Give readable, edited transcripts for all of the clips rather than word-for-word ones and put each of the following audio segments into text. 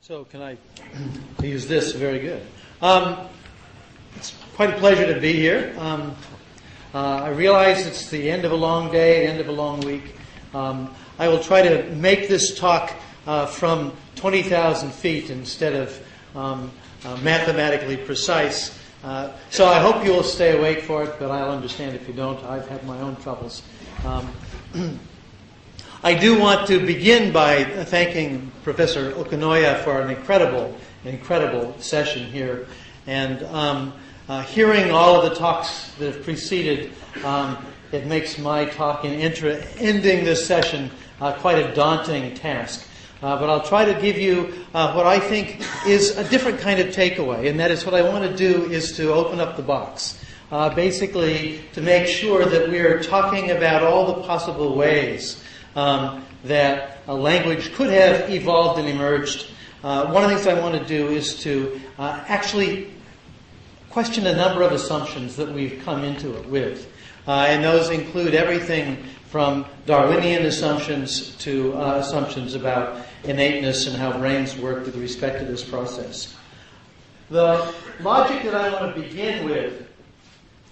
So can I use this? Very good. It's quite a pleasure to be here. I realize it's the end of a long day, end of a long week. I will try to make this talk from 20,000 feet instead of mathematically precise. So I hope you will stay awake for it, but I'll understand if you don't. I've had my own troubles. I do want to begin by thanking Professor Okanoya for an incredible session here. And hearing all of the talks that have preceded, it makes my talk in ending this session quite a daunting task. But I'll try to give you what I think is a different kind of takeaway, and that is what I want to do is to open up the box. Basically, to make sure that we're talking about all the possible ways that a language could have evolved and emerged. One of the things I want to do is to actually question a number of assumptions that we've come into it with. And those include everything from Darwinian assumptions to assumptions about innateness and how brains work with respect to this process. The logic that I want to begin with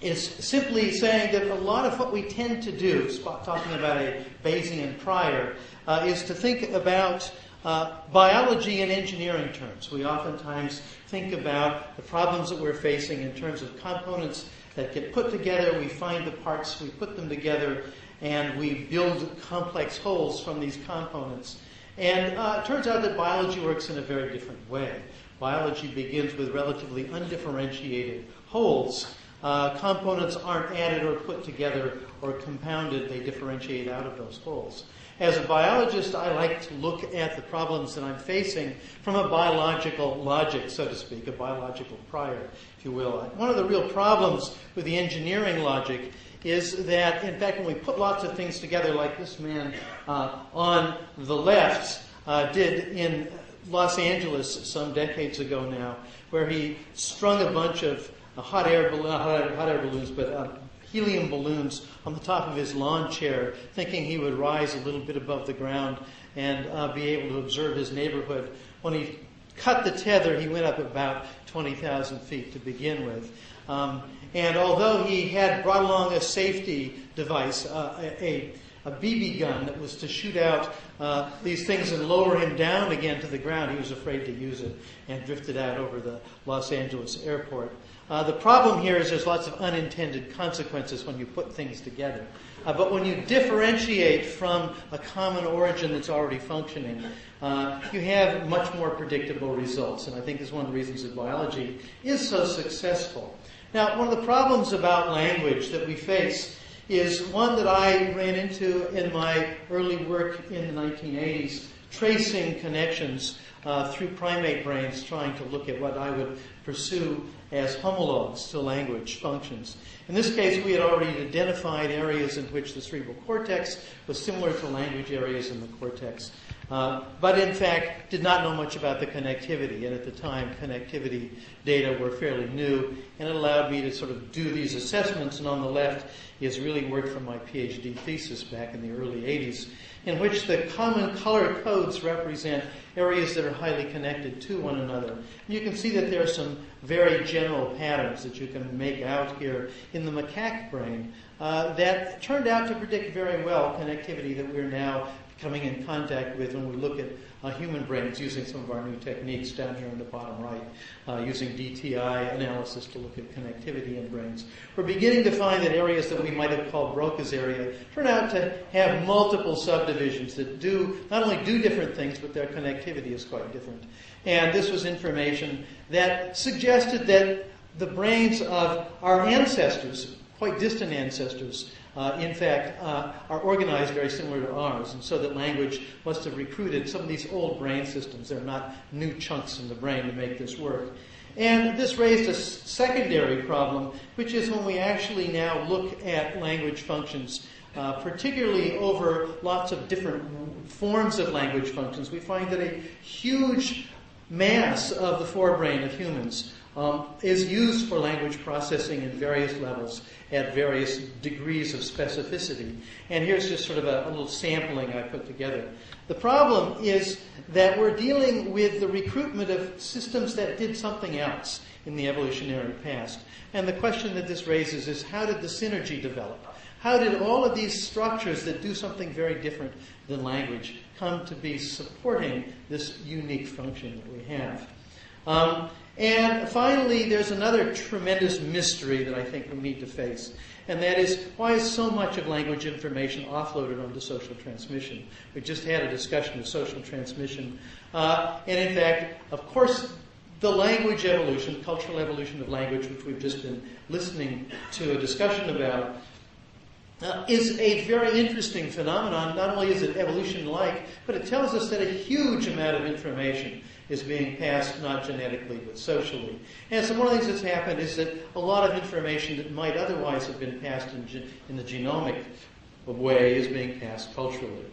is simply saying that a lot of what we tend to do, talking about a Bayesian prior, is to think about biology in engineering terms. We oftentimes think about the problems that we're facing in terms of components that get put together. We find the parts, we put them together, and we build complex wholes from these components. And it turns out that biology works in a very different way. Biology begins with relatively undifferentiated wholes. Components aren't added or put together or compounded. They differentiate out of those wholes. As a biologist, I like to look at the problems that I'm facing from a biological logic, so to speak, a biological prior, if you will. One of the real problems with the engineering logic is that, in fact, when we put lots of things together, like this man on the left did in Los Angeles some decades ago now, where he strung a bunch of hot air balloons, but helium balloons on the top of his lawn chair, thinking he would rise a little bit above the ground and be able to observe his neighborhood. When he cut the tether, he went up about 20,000 feet to begin with. And although he had brought along a safety device, a BB gun that was to shoot out these things and lower him down again to the ground, he was afraid to use it and drifted out over the Los Angeles airport. The problem here is there's lots of unintended consequences when you put things together. But when you differentiate from a common origin that's already functioning, you have much more predictable results. And I think is one of the reasons that biology is so successful. Now, one of the problems about language that we face is one that I ran into in my early work in the 1980s, tracing connections through primate brains, trying to look at what I would pursue as homologs to language functions. In this case, we had already identified areas in which the cerebral cortex was similar to language areas in the cortex, but in fact did not know much about the connectivity. And at the time, connectivity data were fairly new, and it allowed me to sort of do these assessments. And on the left is really work from my PhD thesis back in the early 80s, in which the common color codes represent areas that are highly connected to one another. And you can see that there are some very general patterns that you can make out here in the macaque brain that turned out to predict very well connectivity that we're now coming in contact with when we look at human brains using some of our new techniques down here in the bottom right, using DTI analysis to look at connectivity in brains. We're beginning to find that areas that we might have called Broca's area turn out to have multiple subdivisions that not only do different things, but their connectivity is quite different. And this was information that suggested that the brains of our ancestors, quite distant ancestors, in fact, are organized very similar to ours, and so that language must have recruited some of these old brain systems. They're not new chunks in the brain to make this work. And this raised a secondary problem, which is when we actually now look at language functions, particularly over lots of different forms of language functions, we find that a huge mass of the forebrain of humans is used for language processing in various levels at various degrees of specificity. And here's just sort of a little sampling I put together. The problem is that we're dealing with the recruitment of systems that did something else in the evolutionary past. And the question that this raises is, how did the synergy develop? How did all of these structures that do something very different than language come to be supporting this unique function that we have? And finally, there's another tremendous mystery that I think we need to face, and that is, why is so much of language information offloaded onto social transmission? We just had a discussion of social transmission. And in fact, of course, the language evolution, cultural evolution of language, which we've just been listening to a discussion about, is a very interesting phenomenon. Not only is it evolution-like, but it tells us that a huge amount of information is being passed not genetically but socially. And so one of the things that's happened is that a lot of information that might otherwise have been passed in the genomic way is being passed culturally.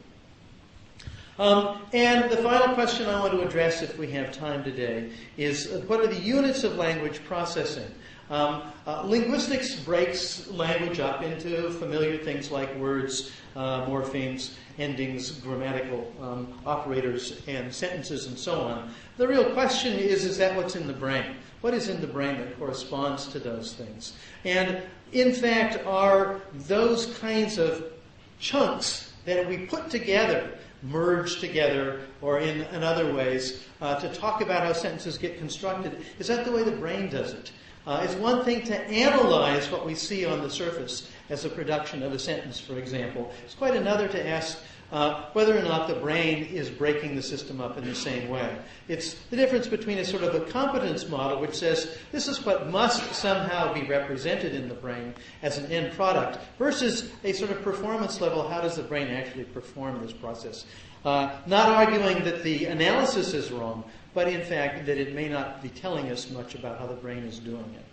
And the final question I want to address, if we have time today, is what are the units of language processing? Linguistics breaks language up into familiar things like words, morphemes, endings, grammatical operators, and sentences, and so on. The real question is that what's in the brain? What is in the brain that corresponds to those things? And in fact, are those kinds of chunks that we put together, merged together, or in other ways, to talk about how sentences get constructed, is that the way the brain does it? It's one thing to analyze what we see on the surface as a production of a sentence, for example. It's quite another to ask whether or not the brain is breaking the system up in the same way. It's the difference between a sort of a competence model, which says this is what must somehow be represented in the brain as an end product, versus a sort of performance level, how does the brain actually perform this process? Not arguing that the analysis is wrong, but in fact that it may not be telling us much about how the brain is doing it.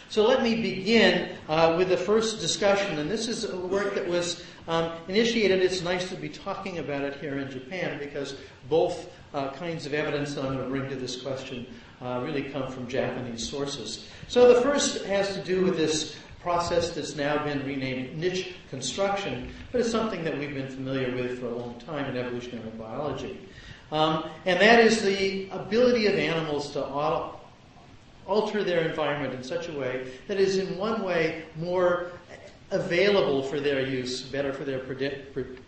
So let me begin with the first discussion, and this is a work that was initiated. It's nice to be talking about it here in Japan because both kinds of evidence that I'm going to bring to this question really come from Japanese sources. So the first has to do with this process that's now been renamed niche construction, but it's something that we've been familiar with for a long time in evolutionary biology. And that is the ability of animals to alter their environment in such a way that is in one way more available for their use, better for their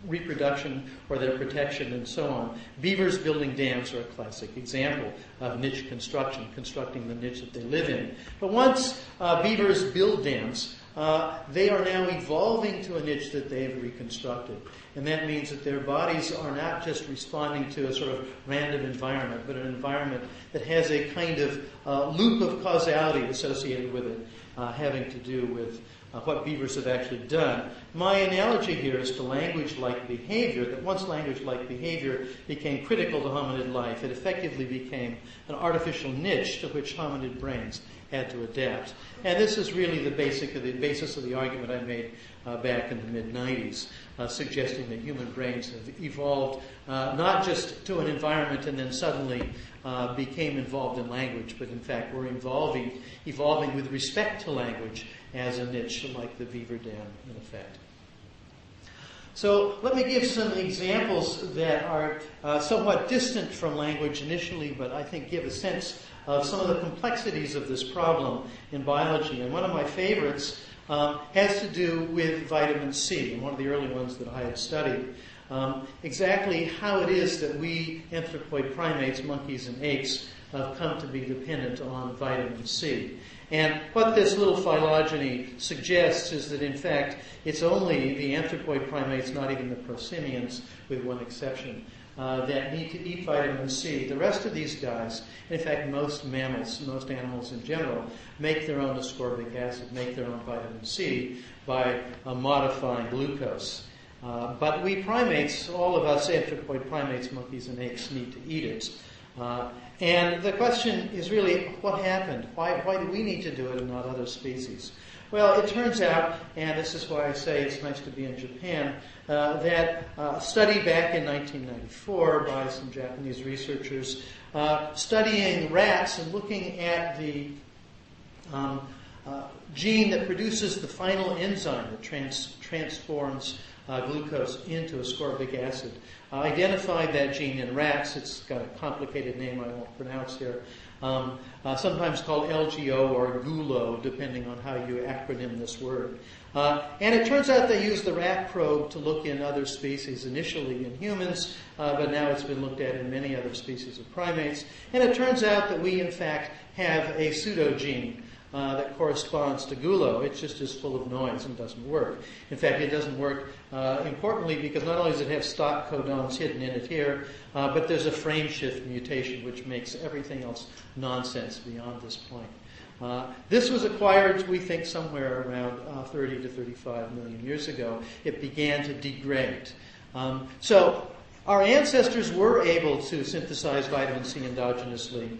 reproduction or their protection and so on. Beavers building dams are a classic example of niche construction, constructing the niche that they live in. But once beavers build dams, they are now evolving to a niche that they have reconstructed. And that means that their bodies are not just responding to a sort of random environment, but an environment that has a kind of loop of causality associated with it, having to do with what beavers have actually done. My analogy here is to language-like behavior, that once language-like behavior became critical to hominid life, it effectively became an artificial niche to which hominid brains had to adapt. And this is really the basis of the argument I made back in the mid-90s, suggesting that human brains have evolved not just to an environment and then suddenly became involved in language, but in fact were evolving with respect to language as a niche like the beaver dam in effect. So let me give some examples that are somewhat distant from language initially, but I think give a sense of some of the complexities of this problem in biology. And one of my favorites has to do with vitamin C, and one of the early ones that I had studied. Exactly how it is that we anthropoid primates, monkeys and apes, have come to be dependent on vitamin C. And what this little phylogeny suggests is that, in fact, it's only the anthropoid primates, not even the prosimians, with one exception, that need to eat vitamin C. The rest of these guys, in fact, most mammals, most animals in general, make their own ascorbic acid, make their own vitamin C by modifying glucose. But we primates, all of us anthropoid primates, monkeys and apes, need to eat it. And the question is really, what happened? Why do we need to do it and not other species? Well, it turns out, and this is why I say it's nice to be in Japan, that a study back in 1994 by some Japanese researchers studying rats and looking at the gene that produces the final enzyme that transforms glucose into ascorbic acid. Identified that gene in rats. It's got a complicated name I won't pronounce here. Sometimes called LGO or GULO, depending on how you acronym this word. And it turns out they used the rat probe to look in other species, initially in humans, but now it's been looked at in many other species of primates. And it turns out that we, in fact, have a pseudogene that corresponds to GULO. It just is full of noise and doesn't work. In fact, it doesn't work importantly because not only does it have stop codons hidden in it here, but there's a frame shift mutation which makes everything else nonsense beyond this point. This was acquired, we think, somewhere around 30 to 35 million years ago. It began to degrade. So our ancestors were able to synthesize vitamin C endogenously.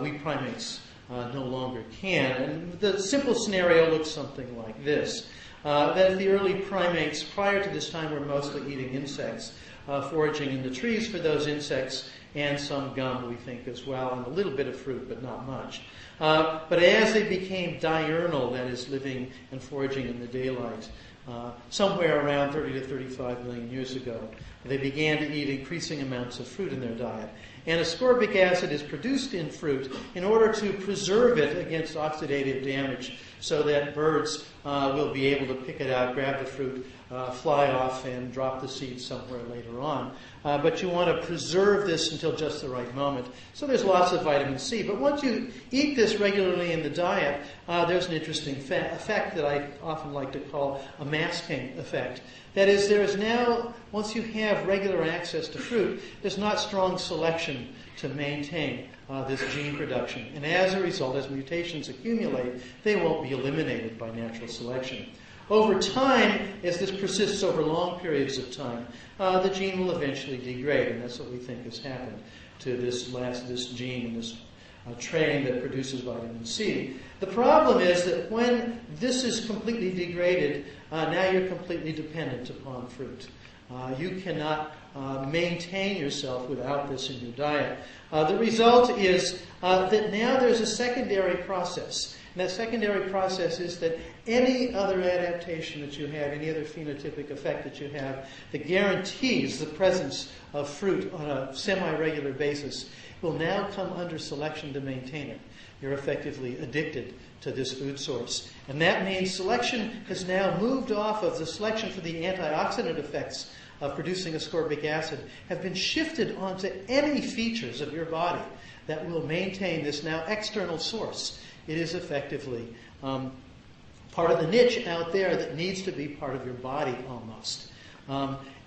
We primates no longer can. And the simple scenario looks something like this. That the early primates prior to this time were mostly eating insects, foraging in the trees for those insects, and some gum, we think, as well, and a little bit of fruit, but not much. But as they became diurnal, that is, living and foraging in the daylight, somewhere around 30 to 35 million years ago, they began to eat increasing amounts of fruit in their diet. And ascorbic acid is produced in fruit in order to preserve it against oxidative damage so that birds will be able to pick it out, grab the fruit, fly off, and drop the seeds somewhere later on. But you want to preserve this until just the right moment. So there's lots of vitamin C. But once you eat this regularly in the diet, there's an interesting effect that I often like to call a masking effect. That is, there is now, once you have regular access to fruit, there's not strong selection to maintain this gene production. And as a result, as mutations accumulate, they won't be eliminated by natural selection. Over time, as this persists over long periods of time, the gene will eventually degrade, and that's what we think has happened to this gene in this train that produces vitamin C. The problem is that when this is completely degraded, now you're completely dependent upon fruit. You cannot maintain yourself without this in your diet. The result is that now there's a secondary process. And that secondary process is that any other adaptation that you have, any other phenotypic effect that you have that guarantees the presence of fruit on a semi-regular basis will now come under selection to maintain it. You're effectively addicted to this food source. And that means selection has now moved off of the selection for the antioxidant effects of producing ascorbic acid, have been shifted onto any features of your body that will maintain this now external source. It is effectively part of the niche out there that needs to be part of your body almost.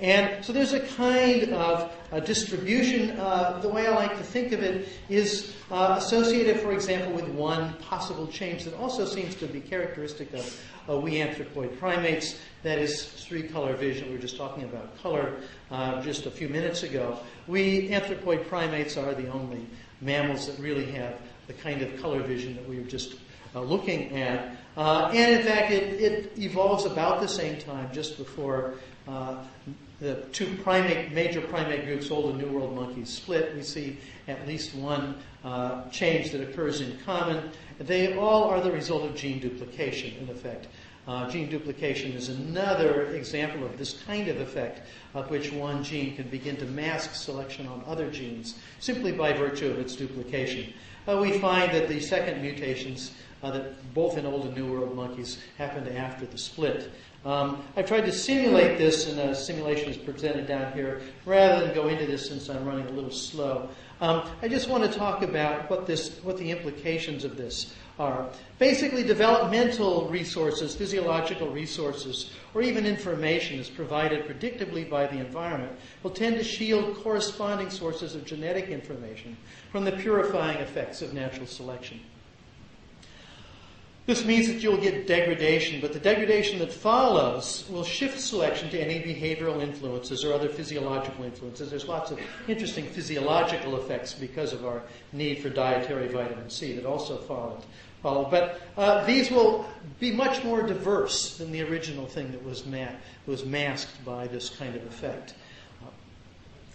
And so there's a kind of a distribution. The way I like to think of it is associated, for example, with one possible change that also seems to be characteristic of we anthropoid primates. That is three-color vision. We were just talking about color just a few minutes ago. We anthropoid primates are the only mammals that really have the kind of color vision that we were just looking at. And in fact, it evolves about the same time, just before the two major primate groups, Old and New World monkeys, split. We see at least one change that occurs in common. They all are the result of gene duplication, in effect. Gene duplication is another example of this kind of effect of which one gene can begin to mask selection on other genes simply by virtue of its duplication. We find that the second mutations that both in Old and New World monkeys happened after the split. I've tried to simulate this, and a simulation is presented down here. Rather than go into this since I'm running a little slow, I just want to talk about what the implications of this are. Basically, developmental resources, physiological resources, or even information is provided predictably by the environment will tend to shield corresponding sources of genetic information from the purifying effects of natural selection. This means that you'll get degradation, but the degradation that follows will shift selection to any behavioral influences or other physiological influences. There's lots of interesting physiological effects because of our need for dietary vitamin C that also follow. But these will be much more diverse than the original thing that was masked by this kind of effect.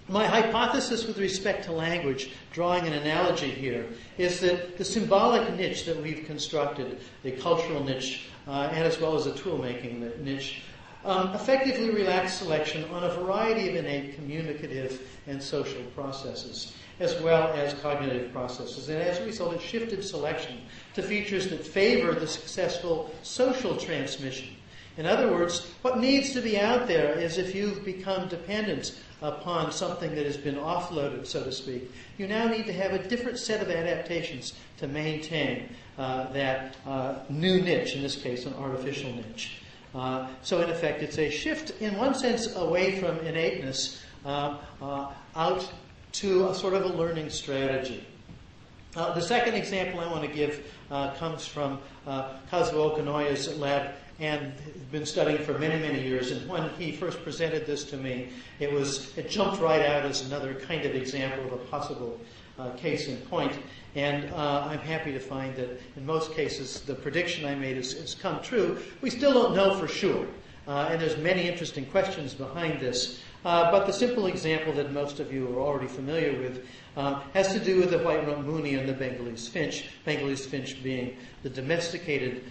My hypothesis with respect to language, drawing an analogy here, is that the symbolic niche that we've constructed, the cultural niche, and as well as a tool-making niche, effectively relax selection on a variety of innate communicative and social processes, as well as cognitive processes. And as a result, it shifted selection to features that favor the successful social transmission. In other words, what needs to be out there is if you've become dependent upon something that has been offloaded, so to speak, you now need to have a different set of adaptations to maintain that new niche, in this case an artificial niche. So in effect, it's a shift, in one sense, away from innateness out to a sort of a learning strategy. The second example I want to give comes from Kazuo Okanoya's lab, and been studying for many, many years. And when he first presented this to me, it jumped right out as another kind of example of a possible case in point. And I'm happy to find that in most cases the prediction I made has come true. We still don't know for sure. And there's many interesting questions behind this. But the simple example that most of you are already familiar with has to do with the white-rumped moony and the Bengalese finch. Bengalese finch being the domesticated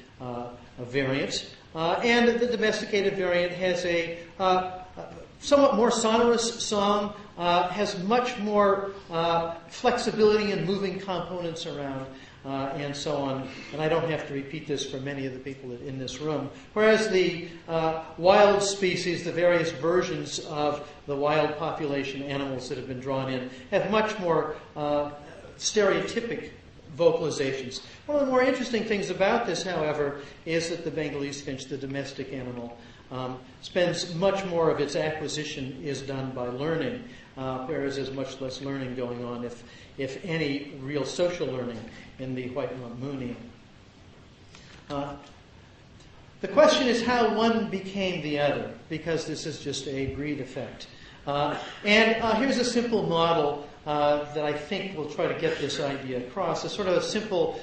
variant. And the domesticated variant has a somewhat more sonorous song, has much more flexibility in moving components around, and so on. And I don't have to repeat this for many of the people in this room. Whereas the wild species, the various versions of the wild population animals that have been drawn in, have much more stereotypic vocalizations. One of the more interesting things about this, however, is that the Bengalese finch, the domestic animal, spends much more of its acquisition is done by learning, whereas there's much less learning going on, if any real social learning, in the white-rumped moony. The question is how one became the other, because this is just a breed effect. And here's a simple model that I think will try to get this idea across. It's sort of a simple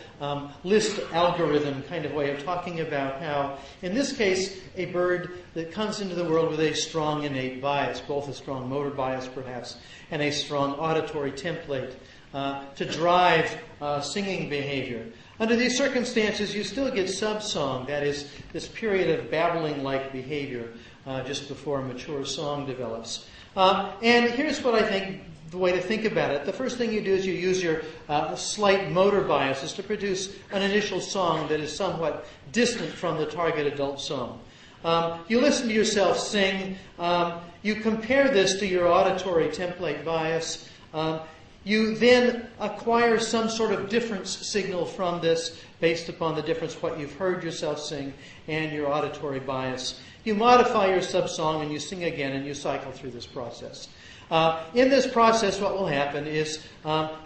list algorithm kind of way of talking about how, in this case, a bird that comes into the world with a strong innate bias, both a strong motor bias perhaps, and a strong auditory template to drive singing behavior. Under these circumstances, you still get subsong, that is, this period of babbling-like behavior just before a mature song develops. And here's what I think the way to think about it. The first thing you do is you use your slight motor biases to produce an initial song that is somewhat distant from the target adult song. You listen to yourself sing. You compare this to your auditory template bias. You then acquire some sort of difference signal from this based upon the difference what you've heard yourself sing and your auditory bias. You modify your subsong and you sing again and you cycle through this process. In this process, what will happen is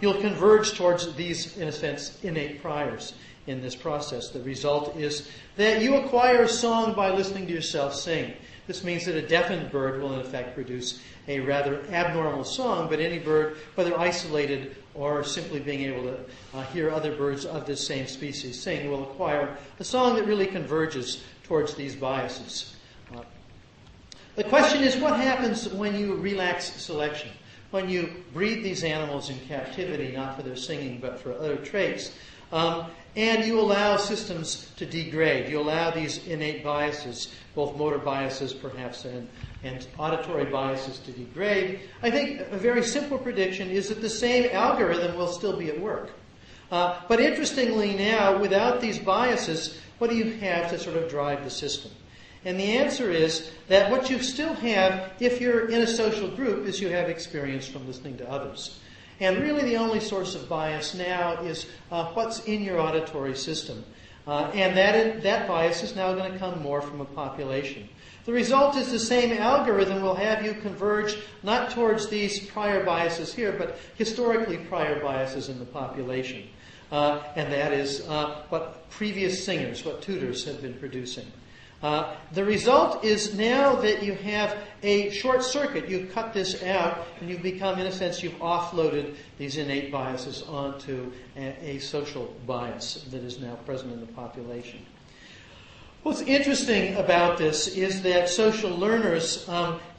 you'll converge towards these, in a sense, innate priors in this process. The result is that you acquire a song by listening to yourself sing. This means that a deafened bird will, in effect, produce a rather abnormal song, but any bird, whether isolated or simply being able to hear other birds of this same species sing, will acquire a song that really converges towards these biases. The question is, what happens when you relax selection? When you breed these animals in captivity, not for their singing, but for other traits, and you allow systems to degrade. You allow these innate biases, both motor biases perhaps and auditory biases, to degrade. I think a very simple prediction is that the same algorithm will still be at work. But interestingly now, without these biases, what do you have to sort of drive the system? And the answer is that what you still have, if you're in a social group, is you have experience from listening to others. And really the only source of bias now is what's in your auditory system. And that bias is now going to come more from a population. The result is the same algorithm will have you converge not towards these prior biases here, but historically prior biases in the population. And that is what previous singers, what tutors have been producing. The result is now that you have a short circuit. You've cut this out, and you've become, in a sense, you've offloaded these innate biases onto a social bias that is now present in the population. What's interesting about this is that social learners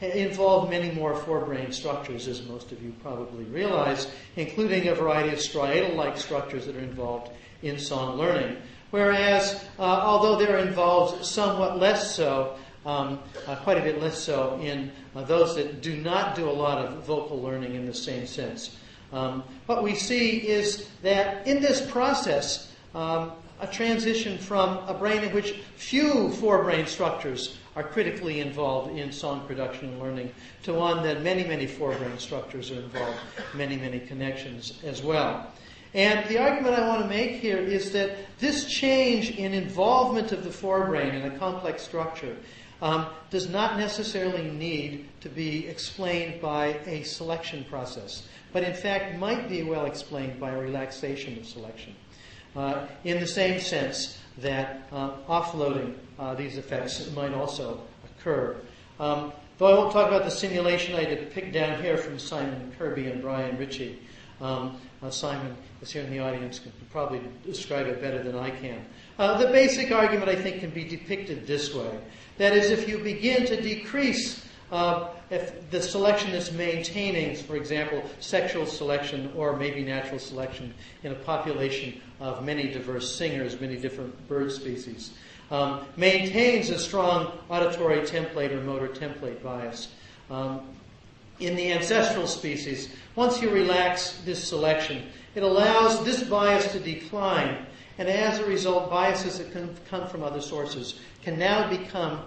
involve many more forebrain structures, as most of you probably realize, including a variety of striatal-like structures that are involved in song learning. Whereas, although they're involved somewhat less so, quite a bit less so in those that do not do a lot of vocal learning in the same sense. What we see is that in this process, a transition from a brain in which few forebrain structures are critically involved in song production and learning to one that many, many forebrain structures are involved, many, many connections as well. And the argument I want to make here is that this change in involvement of the forebrain in a complex structure does not necessarily need to be explained by a selection process, but in fact might be well explained by a relaxation of selection. In the same sense that offloading these effects might also occur. Though I won't talk about the simulation I picked down here from Simon Kirby and Brian Ritchie. Simon is here in the audience, can probably describe it better than I can. The basic argument, I think, can be depicted this way. That is, if you begin to decrease, if the selection is maintaining, for example, sexual selection or maybe natural selection in a population of many diverse singers, many different bird species, maintains a strong auditory template or motor template bias. In the ancestral species, once you relax this selection, it allows this bias to decline, and as a result, biases that can come from other sources can now become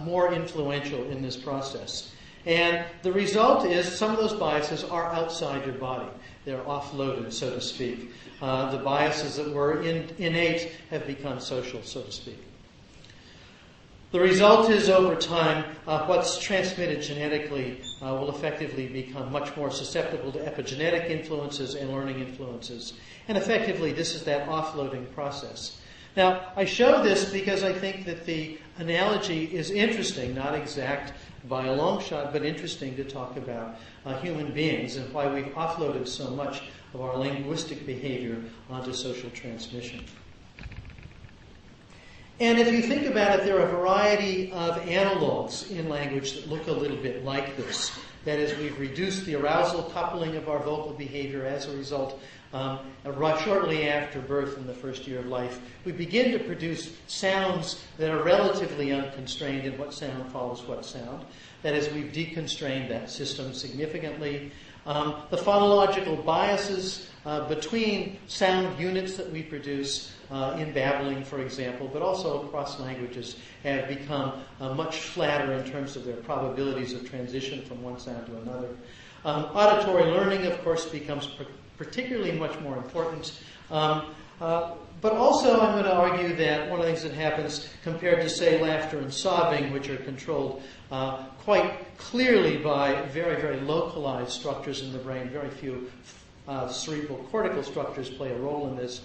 more influential in this process. And the result is some of those biases are outside your body. They're offloaded, so to speak. The biases that were innate have become social, so to speak. The result is, over time, what's transmitted genetically will effectively become much more susceptible to epigenetic influences and learning influences. And effectively, this is that offloading process. Now, I show this because I think that the analogy is interesting, not exact by a long shot, but interesting to talk about human beings and why we've offloaded so much of our linguistic behavior onto social transmission. And if you think about it, there are a variety of analogs in language that look a little bit like this. That is, we've reduced the arousal coupling of our vocal behavior as a result. Shortly after birth in the first year of life, we begin to produce sounds that are relatively unconstrained in what sound follows what sound. That is, we've deconstrained that system significantly. The phonological biases between sound units that we produce in babbling, for example, but also across languages, have become much flatter in terms of their probabilities of transition from one sound to another. Auditory learning, of course, becomes particularly much more important. But also, I'm going to argue that one of the things that happens compared to, say, laughter and sobbing, which are controlled quite clearly by very, very localized structures in the brain, very few cerebral cortical structures play a role in this,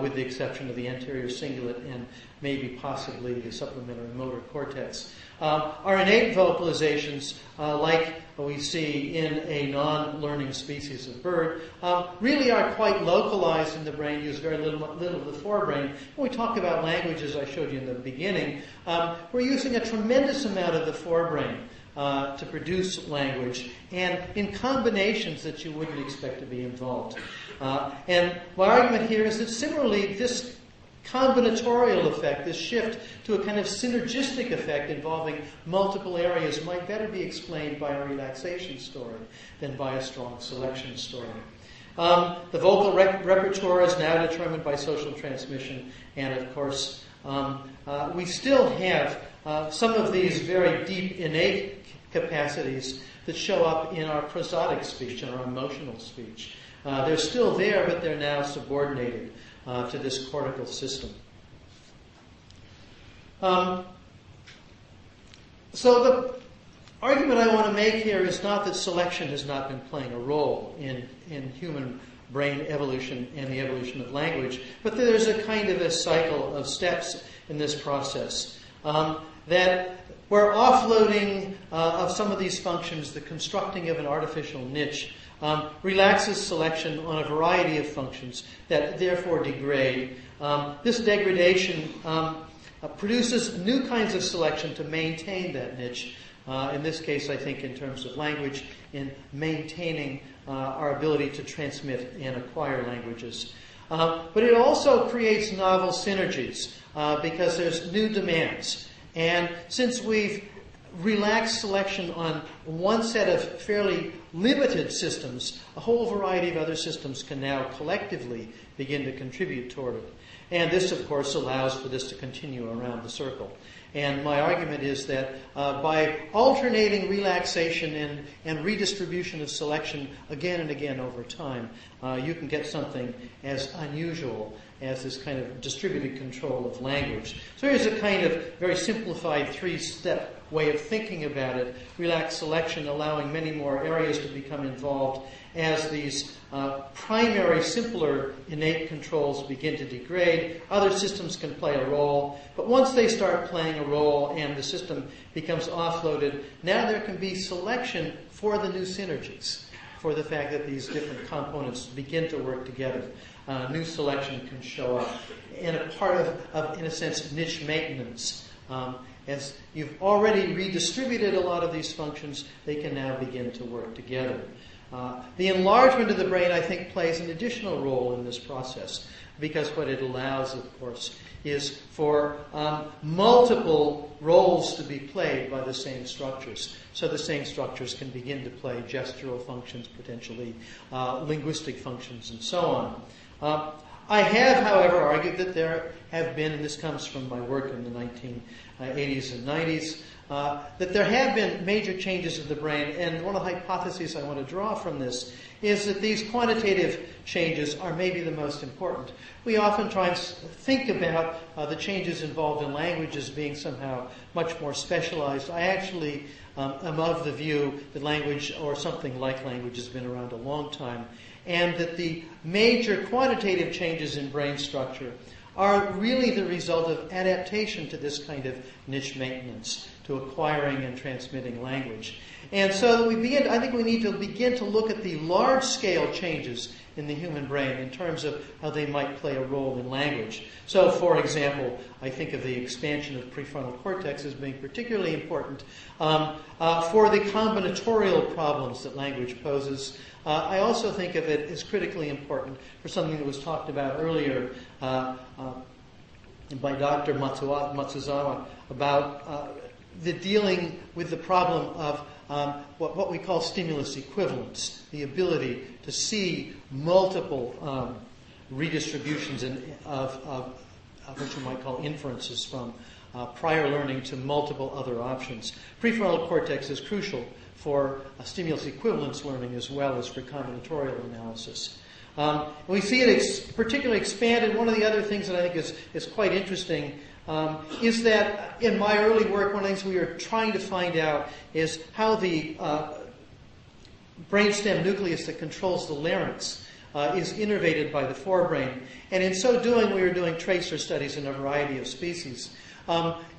with the exception of the anterior cingulate and maybe possibly the supplementary motor cortex. Our innate vocalizations, like we see in a non-learning species of bird, really are quite localized in the brain, use very little of the forebrain. When we talk about languages, I showed you in the beginning, we're using a tremendous amount of the forebrain to produce language, and in combinations that you wouldn't expect to be involved. And my argument here is that similarly, this combinatorial effect, this shift to a kind of synergistic effect involving multiple areas, might better be explained by a relaxation story than by a strong selection story. The vocal repertoire is now determined by social transmission, and of course, we still have some of these very deep innate capacities that show up in our prosodic speech and our emotional speech. They're still there, but they're now subordinated to this cortical system. So the argument I want to make here is not that selection has not been playing a role in human brain evolution and the evolution of language, but that there's a kind of a cycle of steps in this process. that where offloading of some of these functions, the constructing of an artificial niche, relaxes selection on a variety of functions that therefore degrade. This degradation produces new kinds of selection to maintain that niche. In this case, I think in terms of language, in maintaining our ability to transmit and acquire languages. But it also creates novel synergies because there's new demands. And since we've relaxed selection on one set of fairly limited systems, a whole variety of other systems can now collectively begin to contribute toward it. And this, of course, allows for this to continue around the circle. And my argument is that by alternating relaxation and redistribution of selection again and again over time, you can get something as unusual as this kind of distributed control of language. So here's a kind of very simplified three-step way of thinking about it. Relaxed selection allowing many more areas to become involved as these primary, simpler innate controls begin to degrade. Other systems can play a role, but once they start playing a role and the system becomes offloaded, now there can be selection for the new synergies, for the fact that these different components begin to work together. New selection can show up in a part of in a sense, niche maintenance. As you've already redistributed a lot of these functions, they can now begin to work together. The enlargement of the brain, I think, plays an additional role in this process because what it allows, of course, is for multiple roles to be played by the same structures. So the same structures can begin to play gestural functions, potentially linguistic functions, and so on. I have, however, argued that there have been, and this comes from my work in the 1980s and 90s, that there have been major changes in the brain, and one of the hypotheses I want to draw from this is that these quantitative changes are maybe the most important. We often try and think about the changes involved in language as being somehow much more specialized. I actually am of the view that language, or something like language, has been around a long time, and that the major quantitative changes in brain structure are really the result of adaptation to this kind of niche maintenance, to acquiring and transmitting language. And so I think we need to begin to look at the large-scale changes in the human brain in terms of how they might play a role in language. So, for example, I think of the expansion of prefrontal cortex as being particularly important for the combinatorial problems that language poses. I also think of it as critically important for something that was talked about earlier by Dr. Matsuzawa about the dealing with the problem of what we call stimulus equivalence, the ability to see multiple redistributions of what you might call inferences from prior learning to multiple other options. Prefrontal cortex is crucial for stimulus equivalence learning as well as for combinatorial analysis. We see it particularly expanded. One of the other things that I think is quite interesting is that in my early work, one of the things we were trying to find out is how the brainstem nucleus that controls the larynx is innervated by the forebrain. And in so doing, we were doing tracer studies in a variety of species.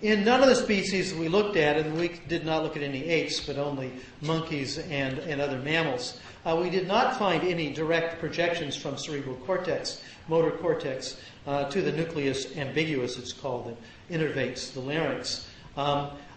In none of the species we looked at, and we did not look at any apes, but only monkeys and other mammals, we did not find any direct projections from cerebral cortex, motor cortex, to the nucleus ambiguus, it's called, that innervates the larynx.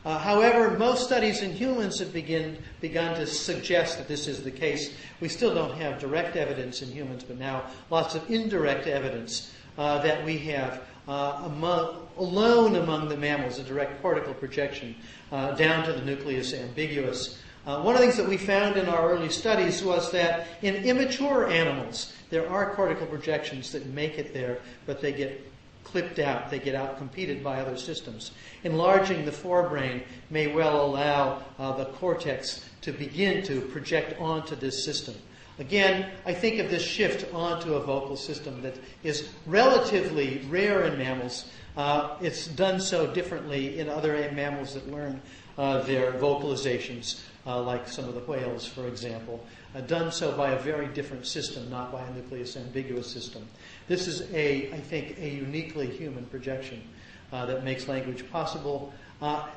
However, most studies in humans have begun to suggest that this is the case. We still don't have direct evidence in humans, but now lots of indirect evidence that we have alone among the mammals, a direct cortical projection down to the nucleus ambiguus. One of the things that we found in our early studies was that in immature animals, there are cortical projections that make it there, but they get clipped out. They get out-competed by other systems. Enlarging the forebrain may well allow the cortex to begin to project onto this system. Again, I think of this shift onto a vocal system that is relatively rare in mammals. It's done so differently in other mammals that learn their vocalizations, like some of the whales, for example, done so by a very different system, not by a nucleus ambiguous system. This is, I think, a uniquely human projection. that makes language possible,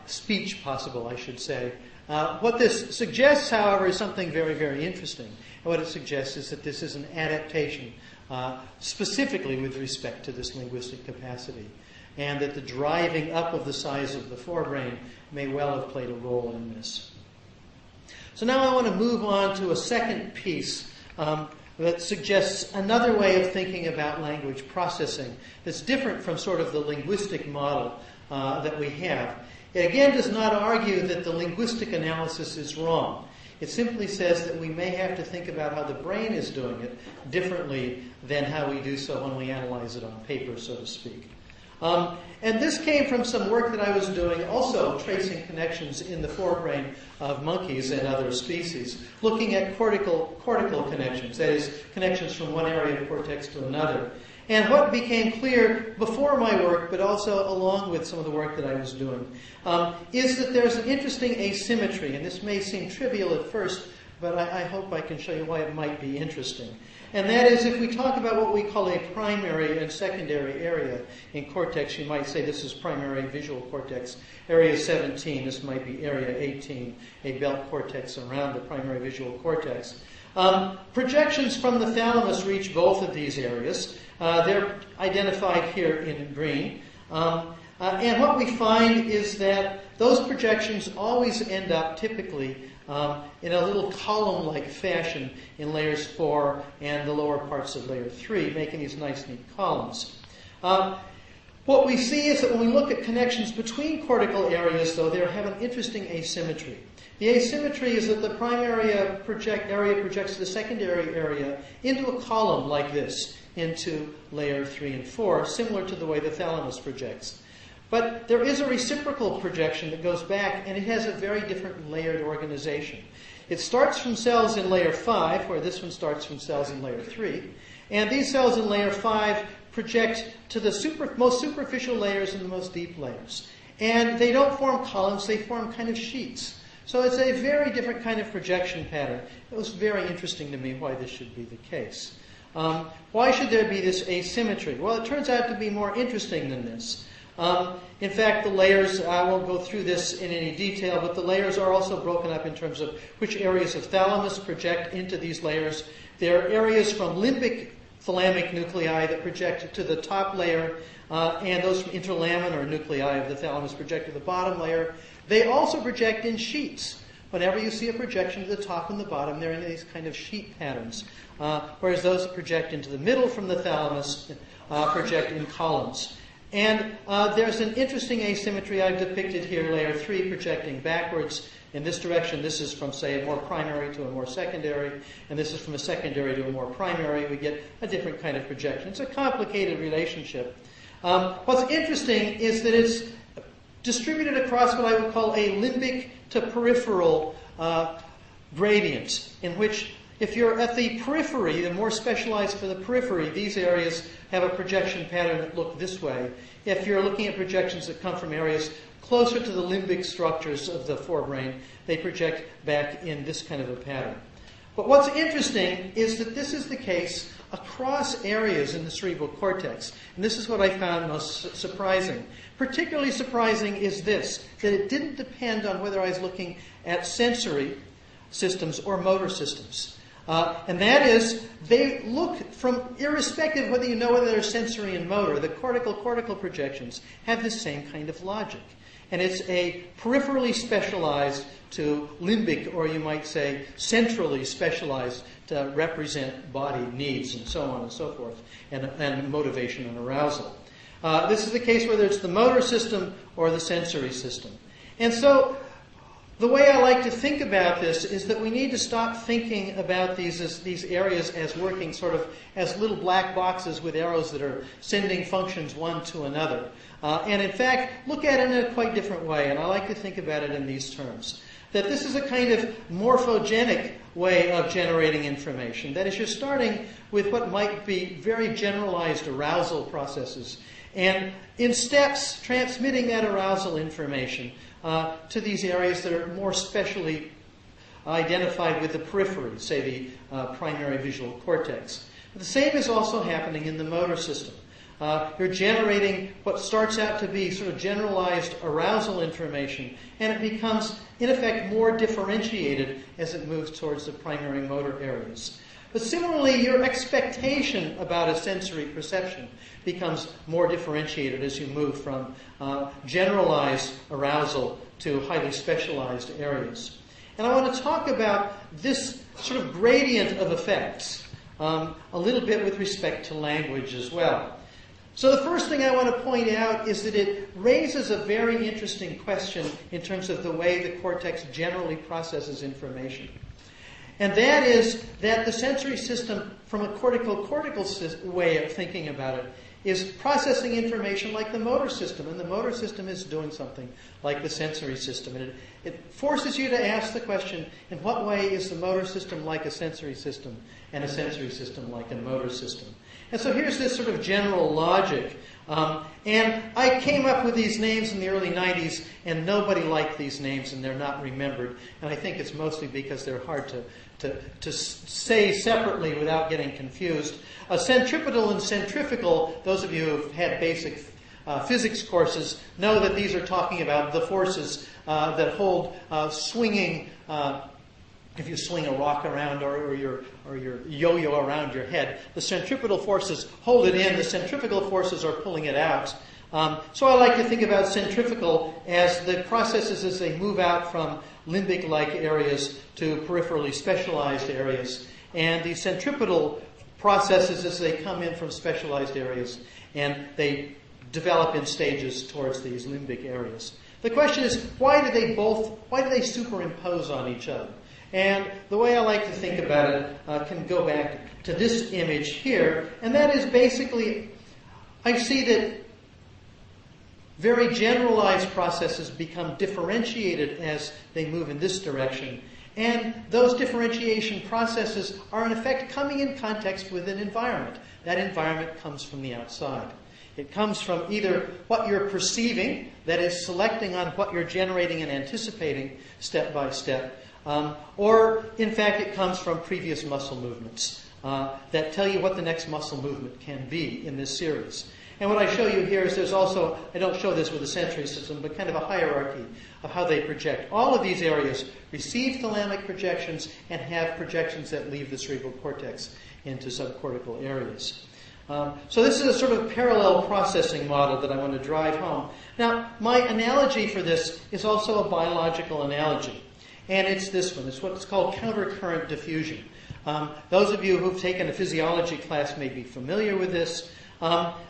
speech possible, I should say. What this suggests, however, is something very, very interesting. And what it suggests is that this is an adaptation, specifically with respect to this linguistic capacity, and that the driving up of the size of the forebrain may well have played a role in this. So now I want to move on to a second piece that suggests another way of thinking about language processing that's different from sort of the linguistic model that we have. It again does not argue that the linguistic analysis is wrong. It simply says that we may have to think about how the brain is doing it differently than how we do so when we analyze it on paper, so to speak. And this came from some work that I was doing, also tracing connections in the forebrain of monkeys and other species, looking at cortical connections, that is, connections from one area of cortex to another. And what became clear before my work, but also along with some of the work that I was doing, is that there's an interesting asymmetry, and this may seem trivial at first, but I hope I can show you why it might be interesting. And that is, if we talk about what we call a primary and secondary area in cortex, you might say this is primary visual cortex, area 17. This might be area 18, a belt cortex around the primary visual cortex. Projections from the thalamus reach both of these areas. They're identified here in green. And what we find is that those projections always end up typically in a little column-like fashion in layers 4 and the lower parts of layer 3, making these nice, neat columns. What we see is that when we look at connections between cortical areas, though, they have an interesting asymmetry. The asymmetry is that the primary area projects the secondary area into a column like this, into layer 3 and 4, similar to the way the thalamus projects. But there is a reciprocal projection that goes back, and it has a very different layered organization. It starts from cells in layer 5, where this one starts from cells in layer 3. And these cells in layer 5 project to the most superficial layers and the most deep layers. And they don't form columns, they form kind of sheets. So it's a very different kind of projection pattern. It was very interesting to me why this should be the case. Why should there be this asymmetry? Well, it turns out to be more interesting than this. In fact, the layers, I won't go through this in any detail, but the layers are also broken up in terms of which areas of thalamus project into these layers. There are areas from limbic thalamic nuclei that project to the top layer, and those from interlaminar nuclei of the thalamus project to the bottom layer. They also project in sheets. Whenever you see a projection to the top and the bottom, they're in these kind of sheet patterns, whereas those that project into the middle from the thalamus project in columns. And there's an interesting asymmetry I've depicted here, layer 3 projecting backwards in this direction. This is from, say, a more primary to a more secondary, and this is from a secondary to a more primary. We get a different kind of projection. It's a complicated relationship. What's interesting is that it's distributed across what I would call a limbic to peripheral gradient, in which if you're at the periphery, the more specialized for the periphery, these areas have a projection pattern that look this way. If you're looking at projections that come from areas closer to the limbic structures of the forebrain, they project back in this kind of a pattern. But what's interesting is that this is the case across areas in the cerebral cortex. And this is what I found most surprising. Particularly surprising is this, that it didn't depend on whether I was looking at sensory systems or motor systems. And that is, they look from, irrespective of whether you know whether they're sensory and motor, the cortical projections have the same kind of logic. And it's a peripherally specialized to limbic, or you might say centrally specialized to represent body needs and so on and so forth, and motivation and arousal. This is the case whether it's the motor system or the sensory system. And so the way I like to think about this is that we need to stop thinking about these areas as working sort of as little black boxes with arrows that are sending functions one to another. And in fact, look at it in a quite different way, and I like to think about it in these terms. That this is a kind of morphogenic way of generating information. That is, you're starting with what might be very generalized arousal processes, and in steps transmitting that arousal information to these areas that are more specially identified with the periphery, say the primary visual cortex. But the same is also happening in the motor system. You're generating what starts out to be sort of generalized arousal information, and it becomes, in effect, more differentiated as it moves towards the primary motor areas. But similarly, your expectation about a sensory perception becomes more differentiated as you move from generalized arousal to highly specialized areas. And I want to talk about this sort of gradient of effects a little bit with respect to language as well. So the first thing I want to point out is that it raises a very interesting question in terms of the way the cortex generally processes information. And that is that the sensory system, from a cortical way of thinking about it, is processing information like the motor system. And the motor system is doing something like the sensory system. And it forces you to ask the question, in what way is the motor system like a sensory system and a sensory system like a motor system? And so here's this sort of general logic. And I came up with these names in the early 90s, and nobody liked these names, and they're not remembered. And I think it's mostly because they're hard to say separately without getting confused. Centripetal and centrifugal, those of you who've had basic physics courses know that these are talking about the forces that hold swinging. If you swing a rock around or your yo-yo around your head, the centripetal forces hold it in, the centrifugal forces are pulling it out. So I like to think about centrifugal as the processes as they move out from limbic-like areas to peripherally specialized areas, and the centripetal processes as they come in from specialized areas, and they develop in stages towards these limbic areas. The question is, why do they superimpose on each other? And the way I like to think about it can go back to this image here, and that is basically, I see that very generalized processes become differentiated as they move in this direction. And those differentiation processes are in effect coming in context with an environment. That environment comes from the outside. It comes from either what you're perceiving, that is selecting on what you're generating and anticipating step by step, or in fact it comes from previous muscle movements that tell you what the next muscle movement can be in this series. And what I show you here is there's also, I don't show this with the sensory system, but kind of a hierarchy of how they project. All of these areas receive thalamic projections and have projections that leave the cerebral cortex into subcortical areas. So this is a sort of parallel processing model that I want to drive home. Now, my analogy for this is also a biological analogy. And it's this one. It's what's called countercurrent diffusion. Those of you who've taken a physiology class may be familiar with this.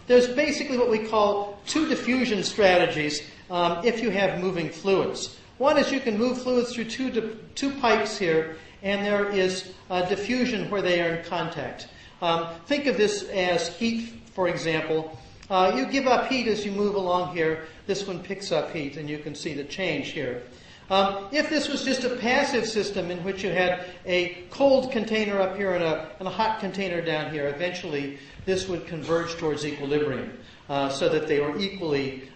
There's basically what we call two diffusion strategies if you have moving fluids. One is you can move fluids through two pipes here, and there is diffusion where they are in contact. Think of this as heat, for example. You give up heat as you move along here. This one picks up heat, and you can see the change here. If this was just a passive system in which you had a cold container up here and a hot container down here, eventually this would converge towards equilibrium so that they were equally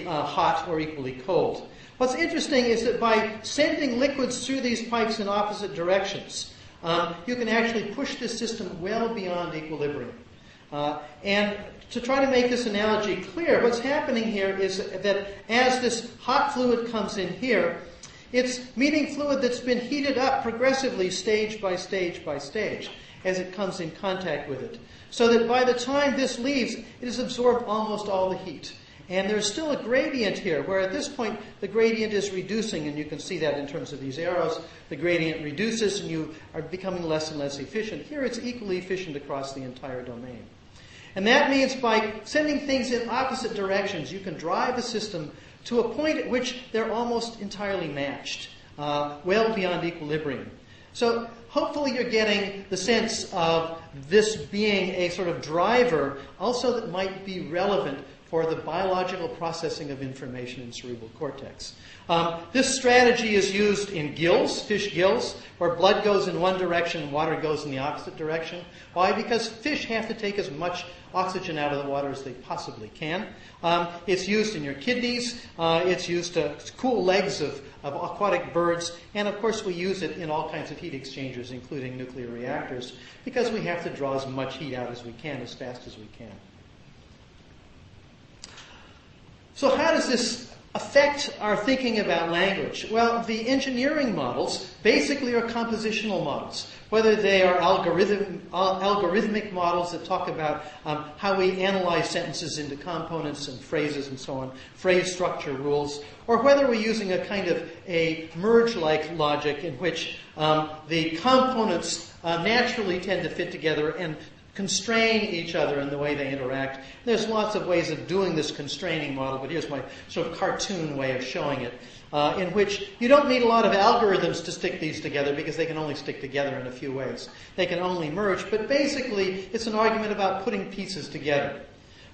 hot or equally cold. What's interesting is that by sending liquids through these pipes in opposite directions, you can actually push this system well beyond equilibrium. And to try to make this analogy clear, what's happening here is that as this hot fluid comes in here, it's meeting fluid that's been heated up progressively stage by stage by stage as it comes in contact with it. So that by the time this leaves, it has absorbed almost all the heat. And there's still a gradient here, where at this point the gradient is reducing, and you can see that in terms of these arrows. The gradient reduces and you are becoming less and less efficient. Here it's equally efficient across the entire domain. And that means by sending things in opposite directions, you can drive the system to a point at which they're almost entirely matched, well beyond equilibrium. So hopefully you're getting the sense of this being a sort of driver also that might be relevant for the biological processing of information in cerebral cortex. This strategy is used in gills, fish gills, where blood goes in one direction, water goes in the opposite direction. Why? Because fish have to take as much oxygen out of the water as they possibly can. It's used in your kidneys. It's used to cool legs of aquatic birds. And, of course, we use it in all kinds of heat exchangers, including nuclear reactors, because we have to draw as much heat out as we can, as fast as we can. So how does this affect our thinking about language? Well, the engineering models basically are compositional models, whether they are algorithmic models that talk about how we analyze sentences into components and phrases and so on, phrase structure rules, or whether we're using a kind of a merge-like logic in which the components naturally tend to fit together and constrain each other in the way they interact. There's lots of ways of doing this constraining model, but here's my sort of cartoon way of showing it, in which you don't need a lot of algorithms to stick these together because they can only stick together in a few ways. They can only merge, but basically it's an argument about putting pieces together.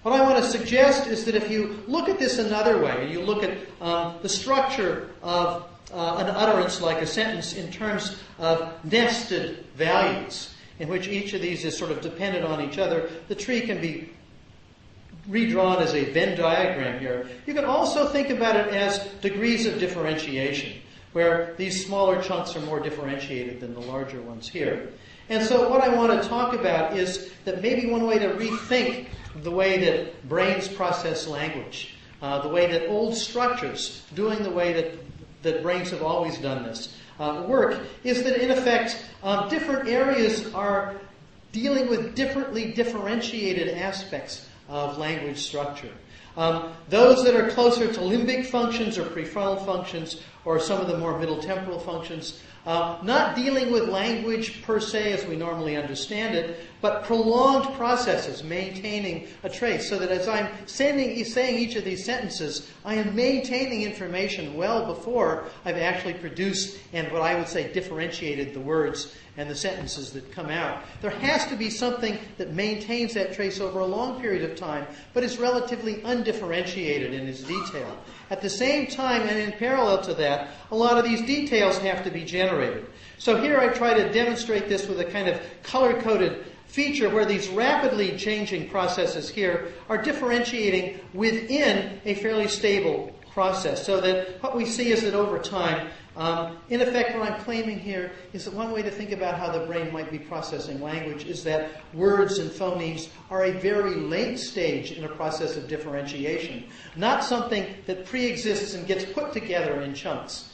What I want to suggest is that if you look at this another way, you look at the structure of an utterance like a sentence in terms of nested values, in which each of these is sort of dependent on each other, the tree can be redrawn as a Venn diagram here. You can also think about it as degrees of differentiation, where these smaller chunks are more differentiated than the larger ones here. And so what I want to talk about is that maybe one way to rethink the way that brains process language, the way that old structures, doing the way that brains have always done this, work, is that in effect different areas are dealing with differently differentiated aspects of language structure. Those that are closer to limbic functions or prefrontal functions or some of the more middle temporal functions, not dealing with language per se as we normally understand it, but prolonged processes maintaining a trace, so that as I'm saying each of these sentences, I am maintaining information well before I've actually produced and what I would say differentiated the words and the sentences that come out. There has to be something that maintains that trace over a long period of time, but is relatively undifferentiated in its detail. At the same time, and in parallel to that, a lot of these details have to be generated. So here I try to demonstrate this with a kind of color-coded feature where these rapidly changing processes here are differentiating within a fairly stable process, so that what we see is that over time, in effect, what I'm claiming here is that one way to think about how the brain might be processing language is that words and phonemes are a very late stage in a process of differentiation, not something that pre-exists and gets put together in chunks.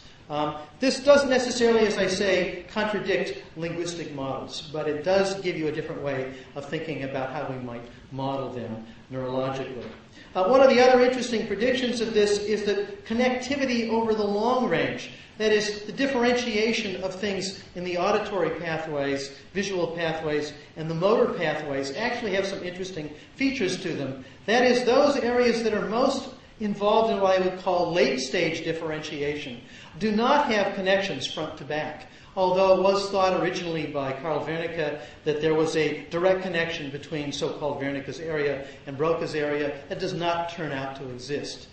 This doesn't necessarily, as I say, contradict linguistic models, but it does give you a different way of thinking about how we might model them neurologically. One of the other interesting predictions of this is that connectivity over the long range, that is, the differentiation of things in the auditory pathways, visual pathways, and the motor pathways actually have some interesting features to them. That is, those areas that are most involved in what I would call late-stage differentiation do not have connections front to back, although it was thought originally by Carl Wernicke that there was a direct connection between so-called Wernicke's area and Broca's area. That does not turn out to exist.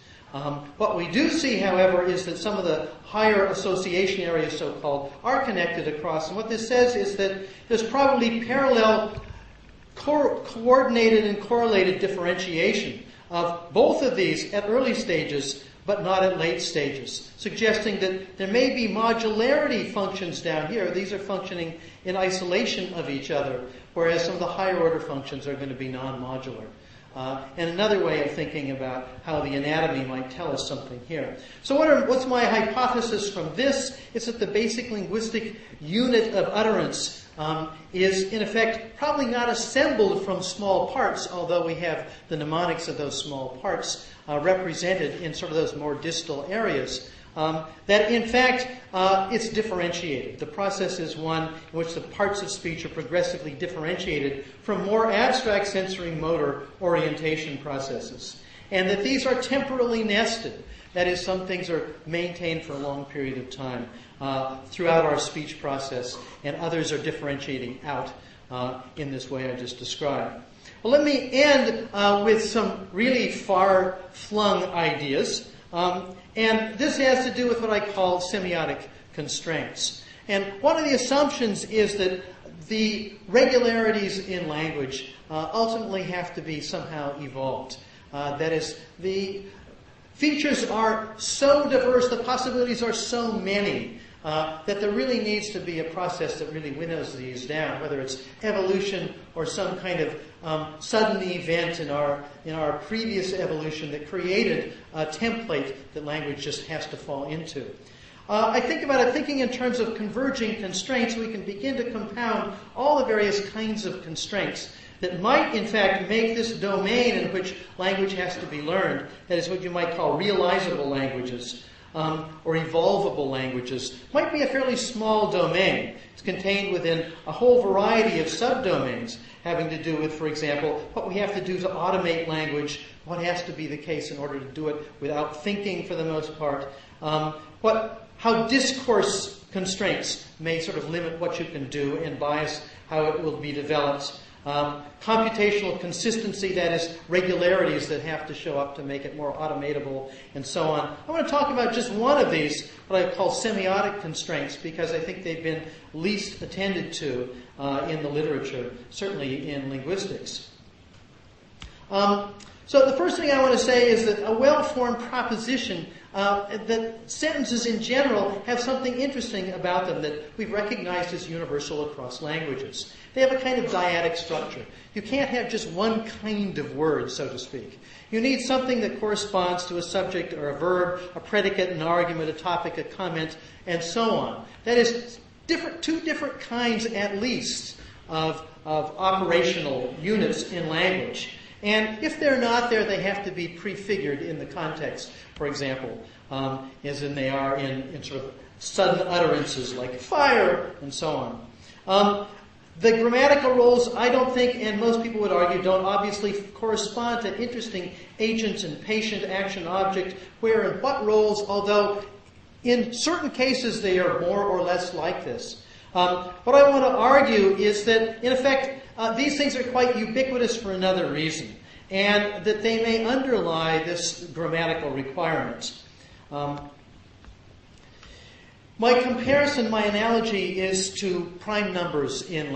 What we do see, however, is that some of the higher association areas, so-called, are connected across. And what this says is that there's probably parallel, coordinated and correlated differentiation of both of these at early stages, but not at late stages, suggesting that there may be modularity functions down here. These are functioning in isolation of each other, whereas some of the higher order functions are going to be non-modular. And another way of thinking about how the anatomy might tell us something here. So what's my hypothesis from this? Is that the basic linguistic unit of utterance is, in effect, probably not assembled from small parts, although we have the mnemonics of those small parts represented in sort of those more distal areas. That, in fact, it's differentiated. The process is one in which the parts of speech are progressively differentiated from more abstract sensory motor orientation processes. And that these are temporally nested. That is, some things are maintained for a long period of time throughout our speech process, and others are differentiating out in this way I just described. Well, let me end with some really far-flung ideas. And this has to do with what I call semiotic constraints. And one of the assumptions is that the regularities in language ultimately have to be somehow evolved. That is, the features are so diverse, the possibilities are so many, that there really needs to be a process that really winnows these down, whether it's evolution or some kind of sudden event in our previous evolution that created a template that language just has to fall into. I think about it thinking in terms of converging constraints. We can begin to compound all the various kinds of constraints that might, in fact, make this domain in which language has to be learned, that is what you might call realizable languages, or evolvable languages, might be a fairly small domain. It's contained within a whole variety of subdomains having to do with, for example, what we have to do to automate language, what has to be the case in order to do it without thinking for the most part, how discourse constraints may sort of limit what you can do and bias how it will be developed. Computational consistency, that is, regularities that have to show up to make it more automatable, and so on. I want to talk about just one of these, what I call semiotic constraints, because I think they've been least attended to in the literature, certainly in linguistics. So the first thing I want to say is that a well-formed proposition, that sentences in general have something interesting about them that we've recognized as universal across languages. They have a kind of dyadic structure. You can't have just one kind of word, so to speak. You need something that corresponds to a subject or a verb, a predicate, an argument, a topic, a comment, and so on. That is, two different kinds, at least, of operational units in language. And if they're not there, they have to be prefigured in the context, for example, as in they are in sort of sudden utterances like fire and so on. The grammatical roles, I don't think, and most people would argue, don't obviously correspond to interesting agent and patient, action, object, where and what roles, although in certain cases they are more or less like this. What I want to argue is that, in effect, these things are quite ubiquitous for another reason, and that they may underlie this grammatical requirement. My comparison, my analogy is to prime numbers in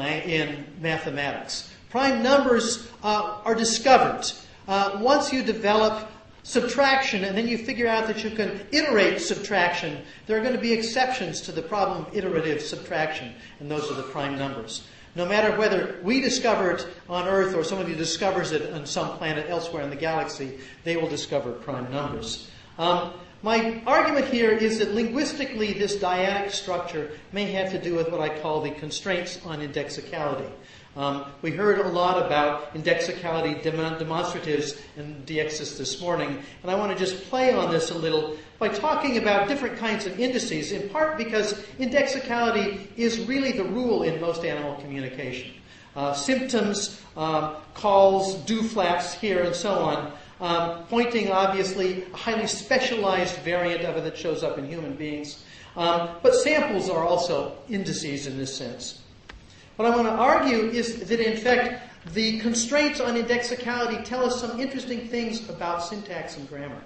mathematics. Prime numbers are discovered. Once you develop subtraction and then you figure out that you can iterate subtraction, there are going to be exceptions to the problem of iterative subtraction, and those are the prime numbers. No matter whether we discover it on Earth or somebody discovers it on some planet elsewhere in the galaxy, they will discover prime numbers. My argument here is that linguistically this dyadic structure may have to do with what I call the constraints on indexicality. We heard a lot about indexicality demonstratives and deixis this morning, and I want to just play on this a little by talking about different kinds of indices, in part because indexicality is really the rule in most animal communication. Symptoms, calls, do-flaps here, and so on. Pointing, obviously, a highly specialized variant of it that shows up in human beings. But samples are also indices in this sense. What I want to argue is that, in fact, the constraints on indexicality tell us some interesting things about syntax and grammar.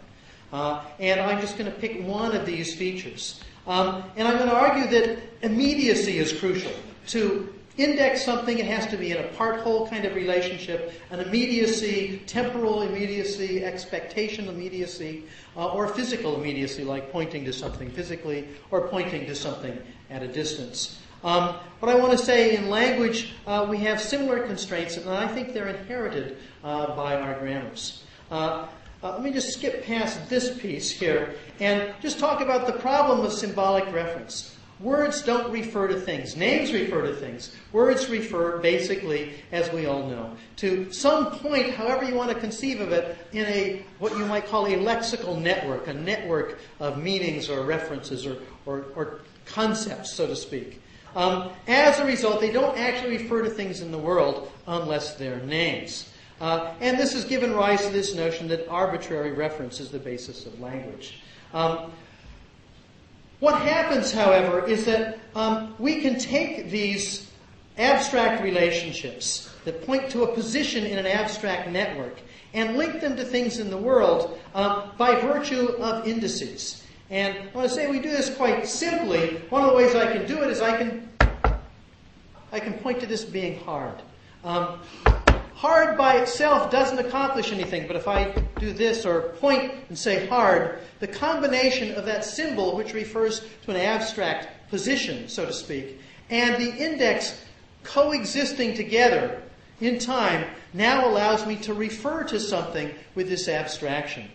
And I'm just going to pick one of these features. And I'm going to argue that immediacy is crucial. To index something, it has to be in a part-whole kind of relationship, an immediacy, temporal immediacy, expectation immediacy, or physical immediacy, like pointing to something physically or pointing to something at a distance. What I want to say in language, we have similar constraints, and I think they're inherited by our grammars. Let me just skip past this piece here and just talk about the problem of symbolic reference. Words don't refer to things. Names refer to things. Words refer, basically, as we all know, to some point, however you want to conceive of it, in a what you might call a lexical network, a network of meanings or references or concepts, so to speak. As a result, they don't actually refer to things in the world unless they're names. And this has given rise to this notion that arbitrary reference is the basis of language. What happens, however, is that we can take these abstract relationships that point to a position in an abstract network and link them to things in the world by virtue of indices. And I want to say we do this quite simply. One of the ways I can do it is I can point to this being hard. Hard by itself doesn't accomplish anything, but if I do this or point and say hard, the combination of that symbol, which refers to an abstract position, so to speak, and the index coexisting together in time now allows me to refer to something with this abstraction.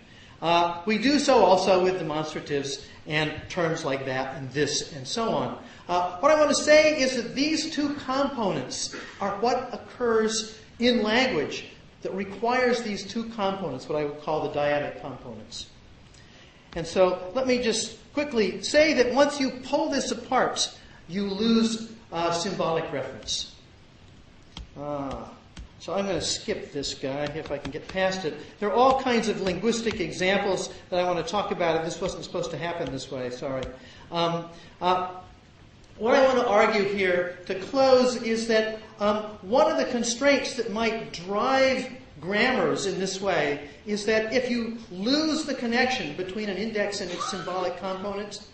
We do so also with demonstratives and terms like that and this and so on. What I want to say is that these two components are what occurs in language that requires these two components, what I would call the dyadic components. And so let me just quickly say that once you pull this apart, you lose symbolic reference. So I'm going to skip this guy if I can get past it. There are all kinds of linguistic examples that I want to talk about. This wasn't supposed to happen this way, sorry. What I want to argue here to close is that one of the constraints that might drive grammars in this way is that if you lose the connection between an index and its symbolic component,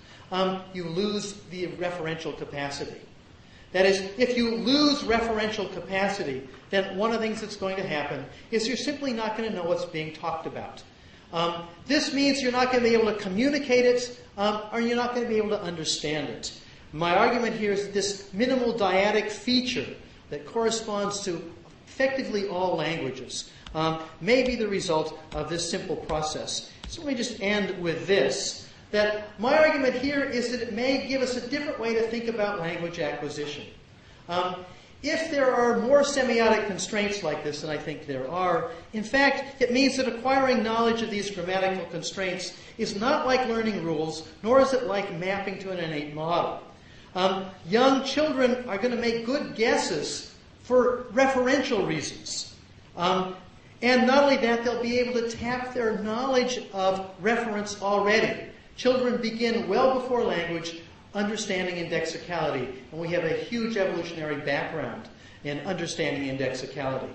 you lose the referential capacity. That is, if you lose referential capacity, then one of the things that's going to happen is you're simply not going to know what's being talked about. This means you're not going to be able to communicate it, or you're not going to be able to understand it. My argument here is that this minimal dyadic feature that corresponds to effectively all languages may be the result of this simple process. So let me just end with this, that my argument here is that it may give us a different way to think about language acquisition. If there are more semiotic constraints like this, and I think there are, in fact, it means that acquiring knowledge of these grammatical constraints is not like learning rules, nor is it like mapping to an innate model. Young children are going to make good guesses for referential reasons. And not only that, they'll be able to tap their knowledge of reference already. Children begin well before language understanding indexicality, and we have a huge evolutionary background in understanding indexicality.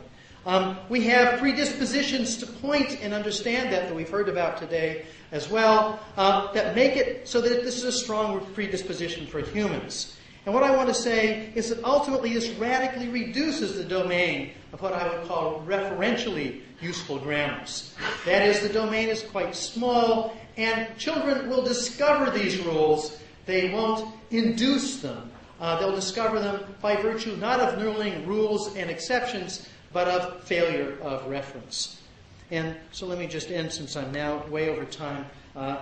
We have predispositions to point and understand that we've heard about today as well, that make it so that this is a strong predisposition for humans. And what I want to say is that ultimately this radically reduces the domain of what I would call referentially useful grammars. That is, the domain is quite small, and children will discover these rules. They won't induce them. They'll discover them by virtue not of knowing rules and exceptions, but of failure of reference. And so let me just end, since I'm now way over time. I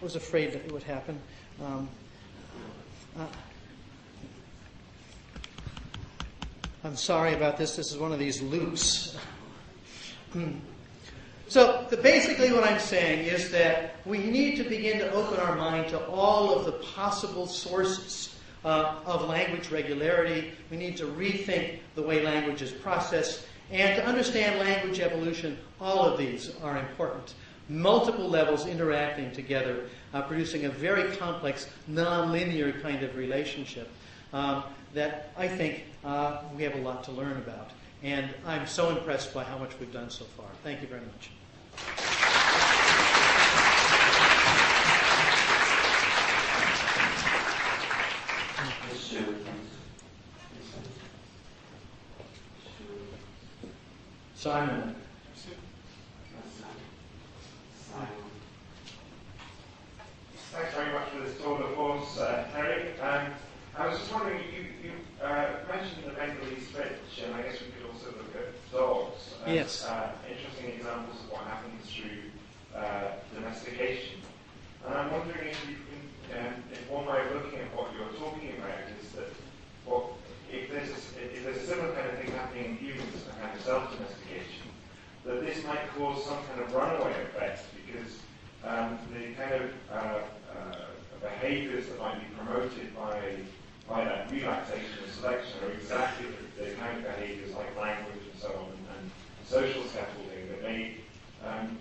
was afraid that it would happen. I'm sorry about this. This is one of these loops. So basically what I'm saying is that we need to begin to open our mind to all of the possible sources of language regularity. We need to rethink the way language is processed. And to understand language evolution, all of these are important. Multiple levels interacting together, producing a very complex, nonlinear kind of relationship that I think we have a lot to learn about. And I'm so impressed by how much we've done so far. Thank you very much. Simon. Thanks very much for this tour de force, Terry. I was just wondering, you mentioned the Bengali switch, and I guess we could also look at dogs as Yes. Interesting examples of what happens through domestication. And I'm wondering if you can, if one way of looking at what you're talking about is that, well, if there's a similar kind of thing happening in humans, a kind of self-domestication, that this might cause some kind of runaway effect, because the kind of behaviors that might be promoted by that relaxation and selection are exactly the kind of behaviors like language and so on, and social scaffolding that may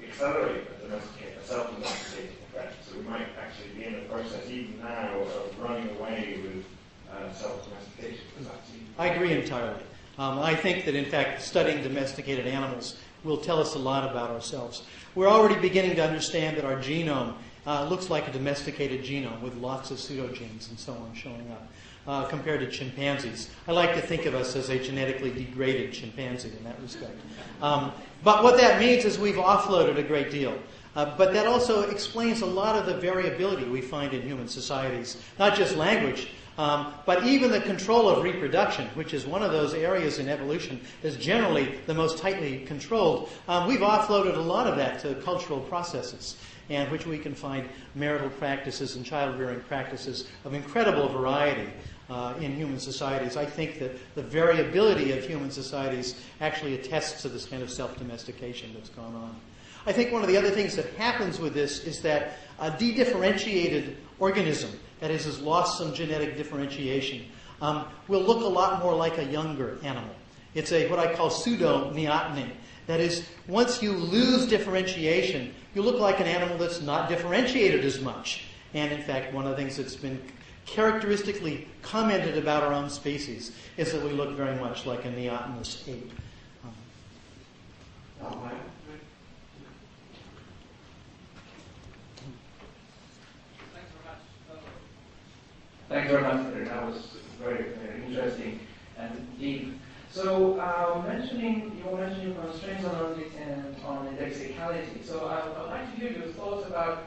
accelerate a self-domesticating effect. So we might actually be in a process even now of running away with self-domestication. Does that seem agree entirely. I think that, in fact, studying domesticated animals will tell us a lot about ourselves. We're already beginning to understand that our genome looks like a domesticated genome with lots of pseudogenes and so on showing up compared to chimpanzees. I like to think of us as a genetically degraded chimpanzee in that respect. But what that means is we've offloaded a great deal. But that also explains a lot of the variability we find in human societies, not just language, but even the control of reproduction, which is one of those areas in evolution that's generally the most tightly controlled. We've offloaded a lot of that to cultural processes, and which we can find marital practices and child-rearing practices of incredible variety in human societies. I think that the variability of human societies actually attests to this kind of self-domestication that's gone on. I think one of the other things that happens with this is that a de-differentiated organism, that is, has lost some genetic differentiation, will look a lot more like a younger animal. It's what I call pseudo-neoteny. That is, once you lose differentiation, you look like an animal that's not differentiated as much. And in fact, one of the things that's been characteristically commented about our own species is that we look very much like a neotenous ape. Thanks very much. That was very, very interesting and deep. So, you were mentioning constraints on indexicality. So, I'd like to hear your thoughts about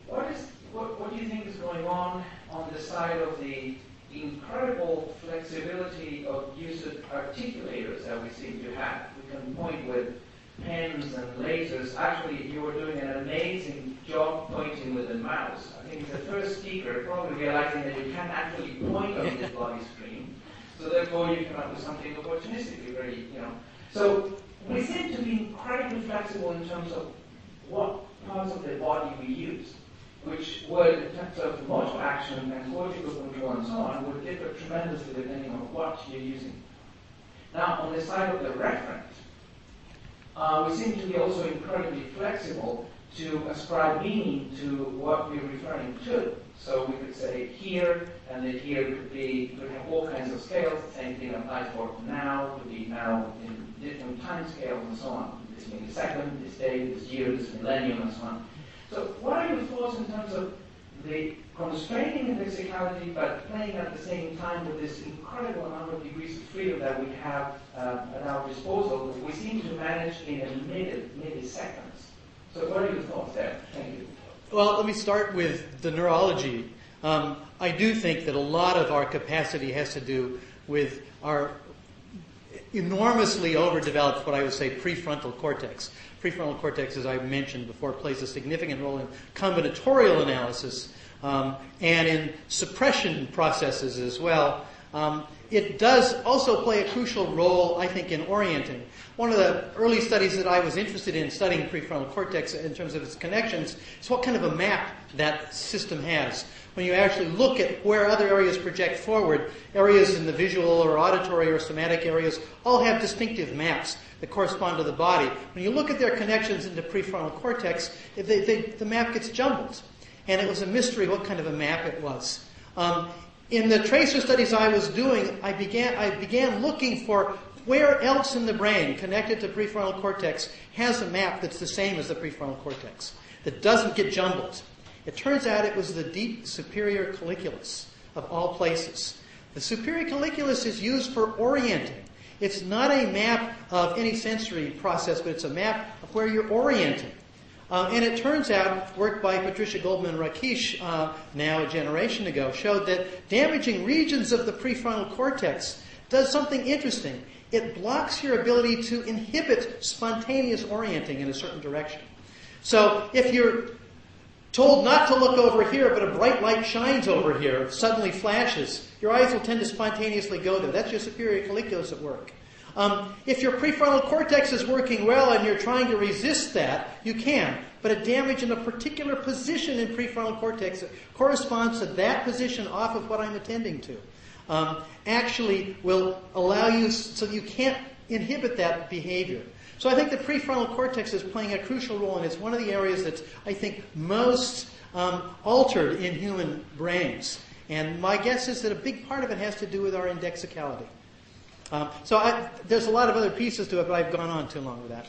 what do you think is going on the side of the incredible flexibility of use of articulators that we seem to have. We can point with pens and lasers. Actually, you were doing an amazing job pointing with a mouse. I think the first speaker probably realizing that you can't actually point on this body screen, so therefore you come up with something opportunistically, very, So we seem to be incredibly flexible in terms of what parts of the body we use, which would, in terms of motor action and cortical control and so on, would differ tremendously depending on what you're using. Now, on the side of the referent, we seem to be also incredibly flexible to ascribe meaning to what we're referring to. So we could say here, and the here could have all kinds of scales. The same thing applies for now, could be now in different time scales and so on. This millisecond, this day, this year, this millennium, and so on. So what are your thoughts in terms of the constraining indexicality, but playing at the same time with this incredible amount of degrees of freedom that we have at our disposal, that we seem to manage in a milliseconds. So what are your thoughts there? Thank you. Well, let me start with the neurology. I do think that a lot of our capacity has to do with our enormously overdeveloped, what I would say, prefrontal cortex. Prefrontal cortex, as I mentioned before, plays a significant role in combinatorial analysis and in suppression processes as well. It does also play a crucial role, I think, in orienting. One of the early studies that I was interested in studying prefrontal cortex in terms of its connections is what kind of a map that system has. When you actually look at where other areas project forward, areas in the visual or auditory or somatic areas all have distinctive maps that correspond to the body. When you look at their connections into prefrontal cortex, the map gets jumbled. And it was a mystery what kind of a map it was. In the tracer studies I was doing, I began looking for where else in the brain connected to prefrontal cortex has a map that's the same as the prefrontal cortex, that doesn't get jumbled. It turns out it was the deep superior colliculus of all places. The superior colliculus is used for orienting. It's not a map of any sensory process, but it's a map of where you're orienting. And it turns out, work by Patricia Goldman-Rakish, now a generation ago, showed that damaging regions of the prefrontal cortex does something interesting. It blocks your ability to inhibit spontaneous orienting in a certain direction. So if you're told not to look over here, but a bright light shines over here, suddenly flashes, your eyes will tend to spontaneously go there. That's your superior colliculus at work. If your prefrontal cortex is working well and you're trying to resist that, you can. But a damage in a particular position in prefrontal cortex that corresponds to that position off of what I'm attending to actually will allow you so you can't inhibit that behavior. So I think the prefrontal cortex is playing a crucial role, and it's one of the areas that's, I think, most altered in human brains. And my guess is that a big part of it has to do with our indexicality. There's a lot of other pieces to it, but I've gone on too long with that.